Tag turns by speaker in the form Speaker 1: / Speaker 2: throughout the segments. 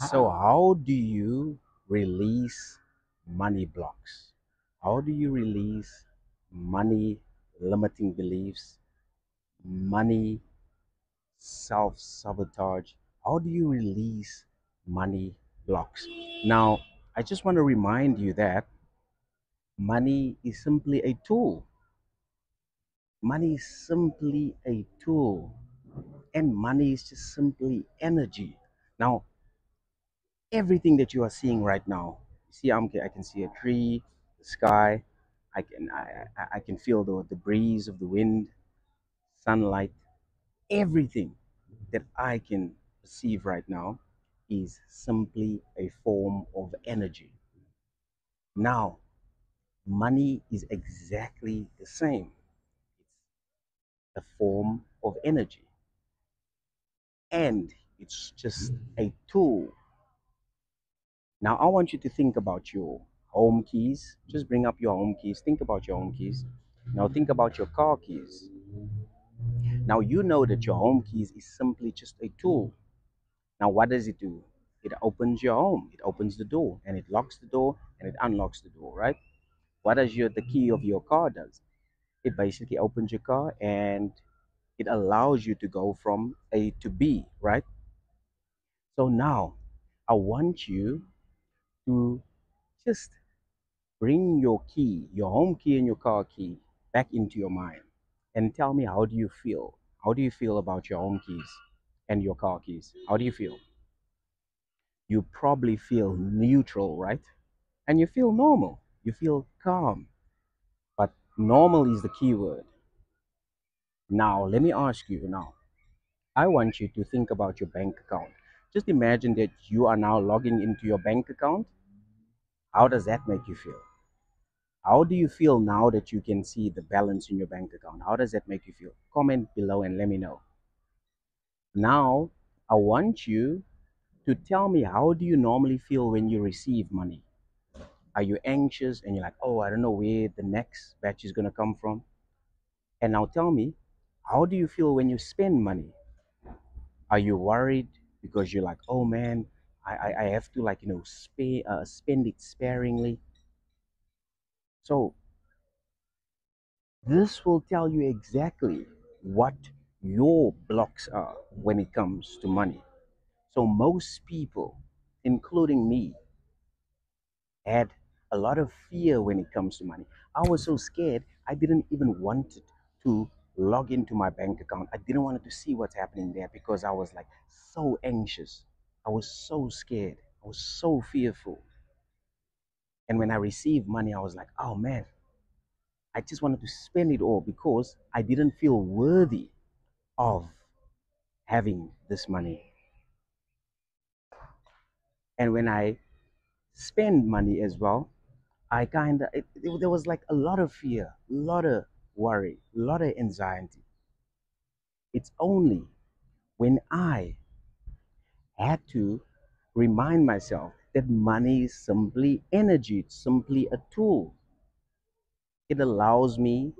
Speaker 1: So how do you release money blocks? How do you release money limiting beliefs, money self-sabotage? How do you release money blocks? Now, I just want to remind you that money is simply a tool. Money is simply a tool, and money is just simply energy. Now, everything that you are seeing right now, see, I can see a tree, the sky, I can feel the breeze of the wind, sunlight. Everything that I can perceive right now is simply a form of energy. Now, money is exactly the same. It's a form of energy, and it's just a tool. Now, I want you to think about your home keys. Just bring up your home keys. Think about your home keys. Now, think about your car keys. Now, you know that your home keys is simply just a tool. Now, what does it do? It opens your home. It opens the door, and it locks the door, and it unlocks the door, right? What does the key of your car does? It basically opens your car, and it allows you to go from A to B, right? So now, I want you to just bring your key, your home key and your car key back into your mind and tell me, how do you feel? How do you feel about your home keys and your car keys? How do you feel? You probably feel neutral, right? And you feel normal. You feel calm. But normal is the key word. Now, let me ask you now. I want you to think about your bank account. Just imagine that you are now logging into your bank account. How does that make you feel? How do you feel now that you can see the balance in your bank account? How does that make you feel? Comment below and let me know. Now, I want you to tell me, how do you normally feel when you receive money? Are you anxious and you're like, oh, I don't know where the next batch is going to come from? And now tell me, how do you feel when you spend money? Are you worried because you're like, oh man, I have to like, spend it sparingly? So this will tell you exactly what your blocks are when it comes to money. So most people, including me, had a lot of fear when it comes to money. I was so scared, I didn't even want to log into my bank account. I didn't want to see what's happening there because I was like so anxious. I was so scared. I was so fearful. And when I received money, I was like, oh man, I just wanted to spend it all because I didn't feel worthy of having this money. And when I spend money as well, I kind of, there was like a lot of fear, a lot of worry, a lot of anxiety. It's only when I had to remind myself that money is simply energy, it's simply a tool. It allows me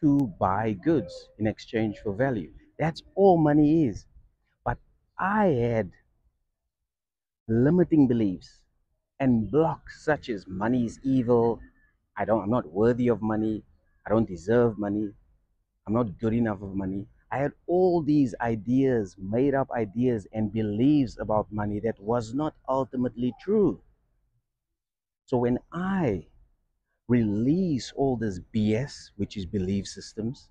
Speaker 1: to buy goods in exchange for value. That's all money is. But I had limiting beliefs and blocks such as money is evil, I'm not worthy of money, I don't deserve money, I'm not good enough of money. I had all these ideas, made up ideas and beliefs about money that was not ultimately true. So when I release all this BS, which is belief systems,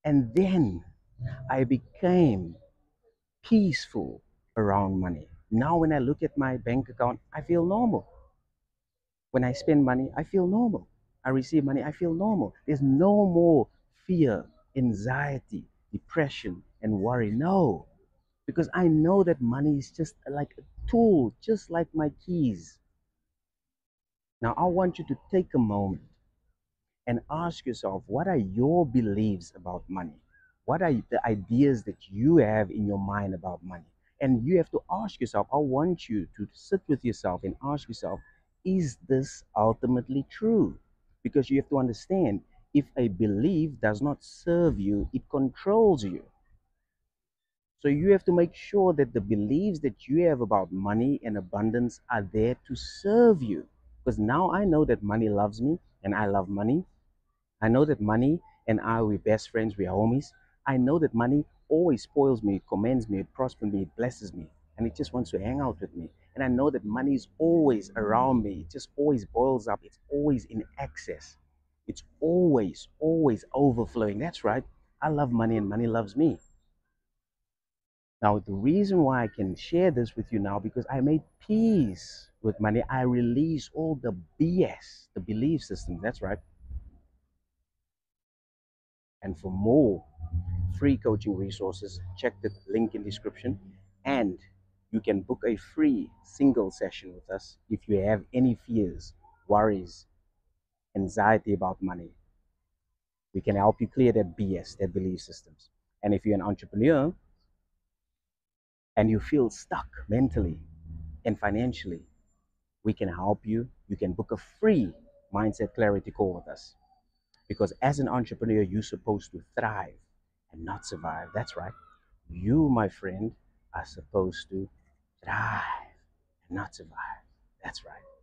Speaker 1: and then I became peaceful around money. Now when I look at my bank account, I feel normal. When I spend money, I feel normal. I receive money, I feel normal. There's no more fear, anxiety, depression, and worry. No, because I know that money is just like a tool, just like my keys. Now, I want you to take a moment and ask yourself, what are your beliefs about money? What are the ideas that you have in your mind about money? And you have to ask yourself, I want you to sit with yourself and ask yourself, is this ultimately true? Because you have to understand, if a belief does not serve you, it controls you. So you have to make sure that the beliefs that you have about money and abundance are there to serve you. Because now I know that money loves me and I love money. I know that money and I, we're best friends, we're homies. I know that money always spoils me, it commends me, it prospers me, it blesses me, and it just wants to hang out with me. And I know that money is always around me, it just always boils up, it's always in excess, it's always, always overflowing. That's right. I love money and money loves me. Now, the reason why I can share this with you now, because I made peace with money. I release all the BS, the belief system. That's right. And for more free coaching resources, check the link in description. And you can book a free single session with us if you have any fears, worries, anxiety about money. We can help you clear that BS, that belief systems. And if you're an entrepreneur and you feel stuck mentally and financially, we can help you. You can book a free mindset clarity call with us. Because as an entrepreneur, you're supposed to thrive and not survive. That's right. You, my friend, are supposed to thrive and not survive. That's right.